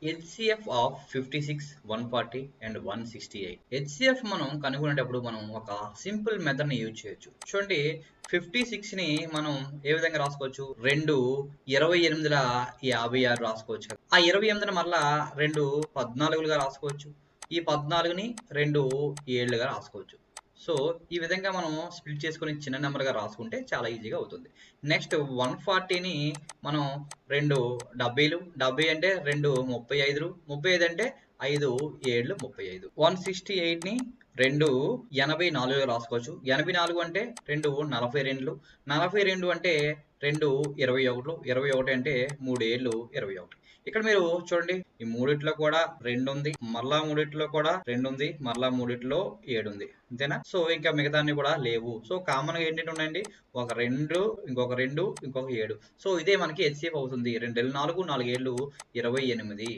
HCF of 56, 140 and 168. HCF మనం కనుగొనేటప్పుడు మనం ఒక సింపుల్ మెథడ్ ని యూజ్ చేయొచ్చు. చూడండి, 56 ని మనం ఏ విధంగా రాసుకోవచ్చు? 2 28ల 56 రాసుకోవచ్చు కదా. ఆ 28ని మళ్ళా 2 14లుగా రాసుకోవచ్చు. ఈ 14ని 2 7లుగా రాసుకోవచ్చు. సో ఈ విధంగా మనం స్ప్లిట్ చేసుకొని చిన్న నెంబర్గా రాసుకుంటే చాలా ఈజీగా అవుతుంది. నెక్స్ట్ 140ని మనం 2 70లు, 70 అంటే 2 35లు, 35 అంటే 5 7 35. 168ని 2 84గా రాసుకోవచ్చు. 84 అంటే 2 42లు, 42 అంటే 2 21లు, 21 అంటే 3 ఏళ్ళు 21. ఇక్కడ మీరు చూడండి, ఈ మూడిట్లో కూడా 2 ఉంది, మరలా మూడిట్లో కూడా 2 ఉంది, మరలా మూడిట్లో 7 ఉంది. అంతేనా? సో ఇంకా మిగతా అన్ని కూడా లేవు. సో కామన్‌గా ఏంటేంటి ఉన్నాయండి? ఒక 2, ఇంకొక 2, ఇంకొక 7. సో ఇదే మనకి హెచ్‌సిఎఫ్ అవుతుంది. 2 4, 4 7 28.